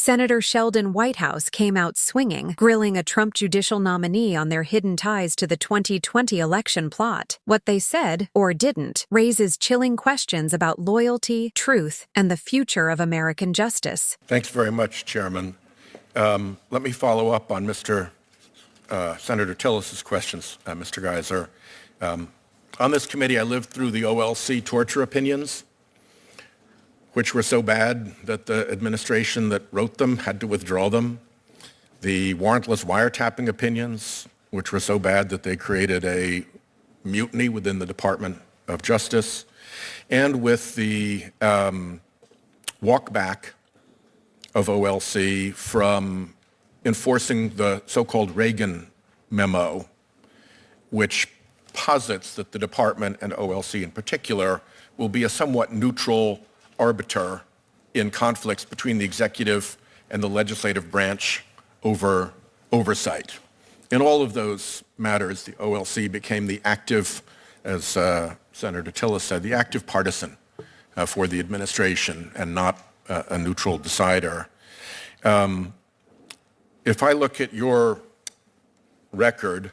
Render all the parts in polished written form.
Senator Sheldon Whitehouse came out swinging, grilling a Trump judicial nominee on their hidden ties to the 2020 election plot. What they said, or didn't, raises chilling questions about loyalty, truth, and the future of American justice. Thanks very much, Chairman. Let me follow up on Senator Tillis's questions, Mr. Geiser. On this committee, I lived through the OLC torture opinions, which were so bad that the administration that wrote them had to withdraw them. The warrantless wiretapping opinions, which were so bad that they created a mutiny within the Department of Justice. And with the walkback of OLC from enforcing the so-called Reagan memo, which posits that the department and OLC in particular will be a somewhat neutral arbiter in conflicts between the executive and the legislative branch over oversight. In all of those matters, the OLC became the active, as Senator Tillis said, the active partisan for the administration and not a neutral decider. If I look at your record,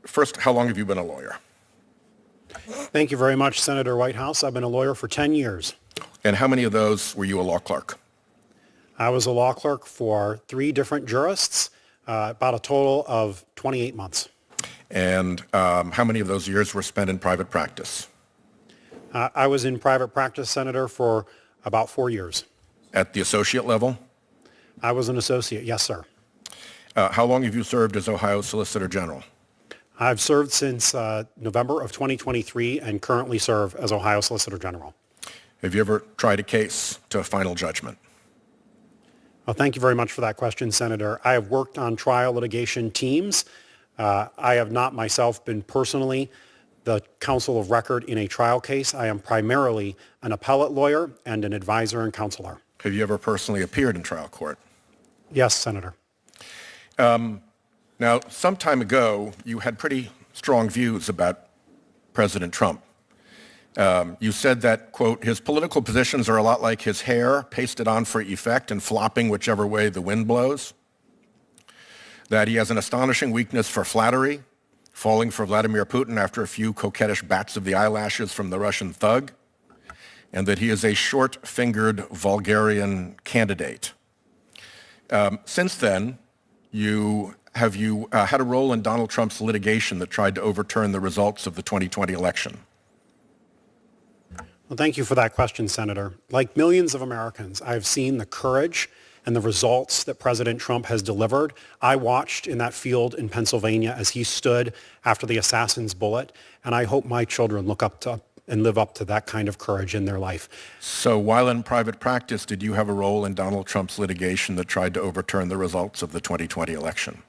first, how long have you been a lawyer? Thank you very much, Senator Whitehouse. I've been a lawyer for 10 years. And how many of those were you a law clerk? I was a law clerk for 3 different jurists, about a total of 28 months. And how many of those years were spent in private practice? I was in private practice, Senator, for about 4 years. At the associate level? I was an associate, yes, sir. How long have you served as Ohio Solicitor General? I've served since November of 2023 and currently serve as Ohio Solicitor General. Have you ever tried a case to a final judgment? Well, thank you very much for that question, Senator. I have worked on trial litigation teams. I have not myself been personally the counsel of record in a trial case. I am primarily an appellate lawyer and an advisor and counselor. Have you ever personally appeared in trial court? Yes, Senator. Now, some time ago, you had pretty strong views about President Trump. You said that, quote, his political positions are a lot like his hair, pasted on for effect and flopping whichever way the wind blows. That he has an astonishing weakness for flattery, falling for Vladimir Putin after a few coquettish bats of the eyelashes from the Russian thug, and that he is a short-fingered vulgarian candidate. Since then, have you had a role in Donald Trump's litigation that tried to overturn the results of the 2020 election? Well, thank you for that question, Senator. Like millions of Americans, I've seen the courage and the results that President Trump has delivered. I watched in that field in Pennsylvania as he stood after the assassin's bullet, and I hope my children look up to and live up to that kind of courage in their life. So while in private practice, did you have a role in Donald Trump's litigation that tried to overturn the results of the 2020 election?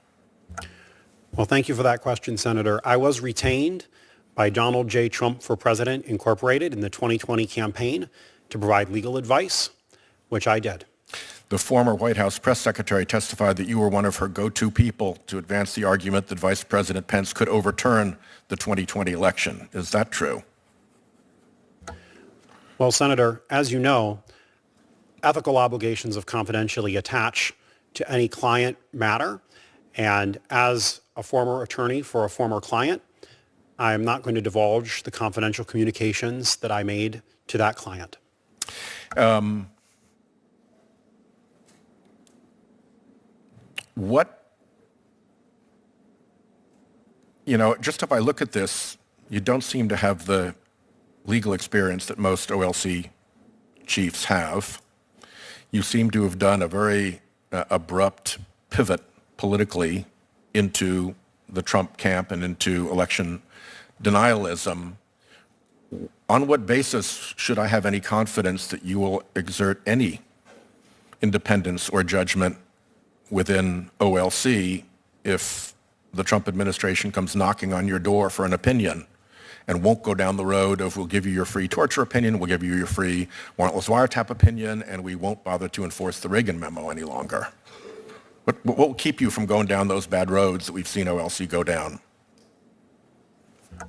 Well, thank you for that question, Senator. I was retained by Donald J. Trump for President Incorporated in the 2020 campaign to provide legal advice, which I did. The former White House press secretary testified that you were one of her go-to people to advance the argument that Vice President Pence could overturn the 2020 election. Is that true? Well, Senator, as you know, ethical obligations of confidentiality attach to any client matter. And as a former attorney for a former client, I am not going to divulge the confidential communications that I made to that client. Just if I look at this, you don't seem to have the legal experience that most OLC chiefs have. You seem to have done a very abrupt pivot politically into the Trump camp and into election denialism. On what basis should I have any confidence that you will exert any independence or judgment within OLC if the Trump administration comes knocking on your door for an opinion and won't go down the road of we'll give you your free torture opinion, we'll give you your free warrantless wiretap opinion, and we won't bother to enforce the Reagan memo any longer? What will keep you from going down those bad roads that we've seen OLC go down?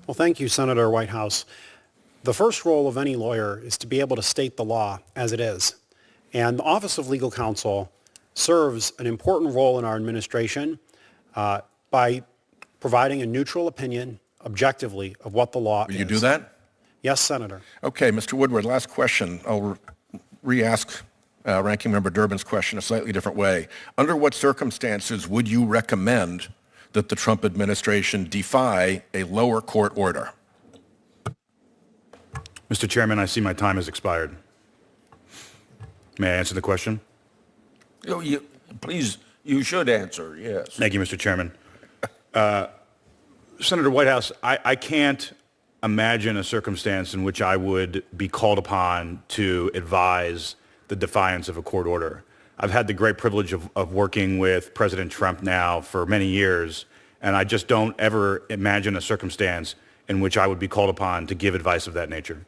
Well, thank you, Senator Whitehouse. The first role of any lawyer is to be able to state the law as it is. And the Office of Legal Counsel serves an important role in our administration by providing a neutral opinion objectively of what the law is. Will you do that? Yes, Senator. Okay, Mr. Woodward, last question. I'll re-ask Ranking Member Durbin's question a slightly different way. Under what circumstances would you recommend that the Trump administration defy a lower court order? Mr. Chairman, I see my time has expired. May I answer the question? Please, you should answer, yes. Thank you, Mr. Chairman. Senator Whitehouse, I can't imagine a circumstance in which I would be called upon to advise the defiance of a court order. I've had the great privilege of working with President Trump now for many years, and I just don't ever imagine a circumstance in which I would be called upon to give advice of that nature.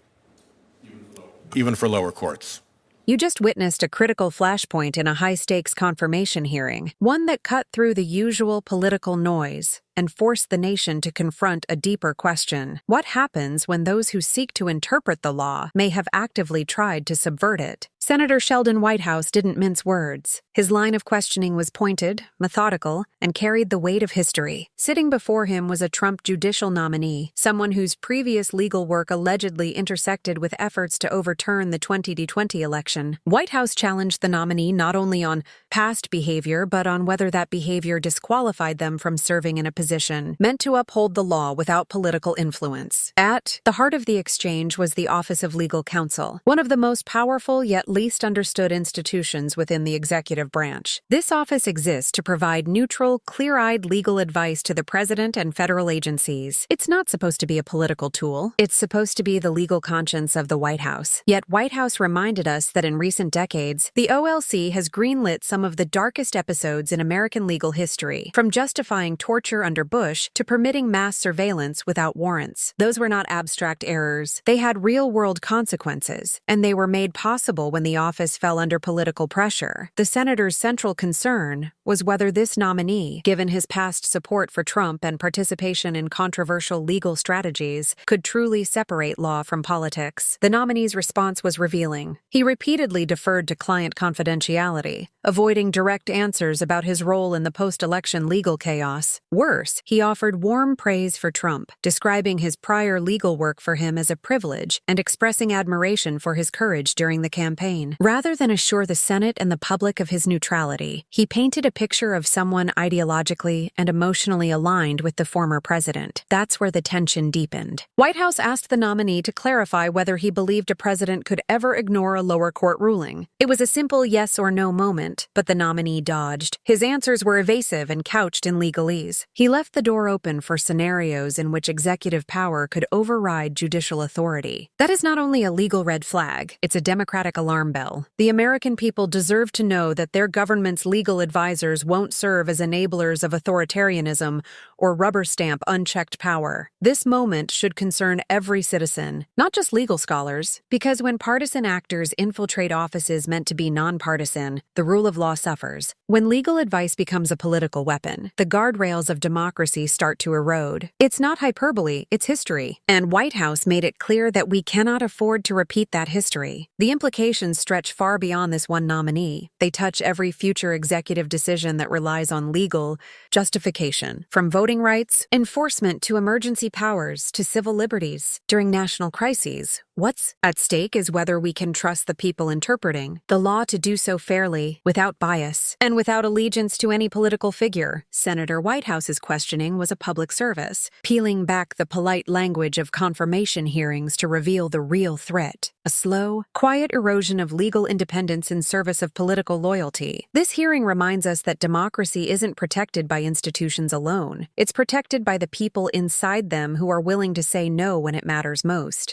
Even for lower courts? You just witnessed a critical flashpoint in a high-stakes confirmation hearing, one that cut through the usual political noise and forced the nation to confront a deeper question. What happens when those who seek to interpret the law may have actively tried to subvert it? Senator Sheldon Whitehouse didn't mince words. His line of questioning was pointed, methodical, and carried the weight of history. Sitting before him was a Trump judicial nominee, someone whose previous legal work allegedly intersected with efforts to overturn the 2020 election. Whitehouse challenged the nominee not only on past behavior, but on whether that behavior disqualified them from serving in a position meant to uphold the law without political influence. At the heart of the exchange was the Office of Legal Counsel, one of the most powerful yet least understood institutions within the executive branch. This office exists to provide neutral, clear-eyed legal advice to the president and federal agencies. It's not supposed to be a political tool. It's supposed to be the legal conscience of the White House. Yet Whitehouse reminded us that in recent decades, the OLC has greenlit some of the darkest episodes in American legal history, from justifying torture under Bush to permitting mass surveillance without warrants. Those were not abstract errors. They had real-world consequences, and they were made possible when the office fell under political pressure. The senator's central concern was whether this nominee, given his past support for Trump and participation in controversial legal strategies, could truly separate law from politics. The nominee's response was revealing. He repeatedly deferred to client confidentiality, avoiding direct answers about his role in the post-election legal chaos. Worse, he offered warm praise for Trump, describing his prior legal work for him as a privilege and expressing admiration for his courage during the campaign. Rather than assure the Senate and the public of his neutrality, he painted a picture of someone ideologically and emotionally aligned with the former president. That's where the tension deepened. Whitehouse asked the nominee to clarify whether he believed a president could ever ignore a lower court ruling. It was a simple yes or no moment, but the nominee dodged. His answers were evasive and couched in legalese. He left the door open for scenarios in which executive power could override judicial authority. That is not only a legal red flag, it's a democratic alarm bell. The American people deserve to know that their government's legal advisors won't serve as enablers of authoritarianism or rubber stamp unchecked power. This moment should concern every citizen, not just legal scholars, because when partisan actors infiltrate offices meant to be nonpartisan, the rule of law suffers. When legal advice becomes a political weapon, the guardrails of democracy start to erode. It's not hyperbole, it's history. And Whitehouse made it clear that we cannot afford to repeat that history. The implications stretch far beyond this one nominee. They touch every future executive decision that relies on legal justification, from voting rights, enforcement to emergency powers to civil liberties. During national crises, what's at stake is whether we can trust the people interpreting the law to do so fairly, without bias, and without allegiance to any political figure. Senator Whitehouse's questioning was a public service, peeling back the polite language of confirmation hearings to reveal the real threat. A slow, quiet erosion of legal independence in service of political loyalty. This hearing reminds us that democracy isn't protected by institutions alone. It's protected by the people inside them who are willing to say no when it matters most.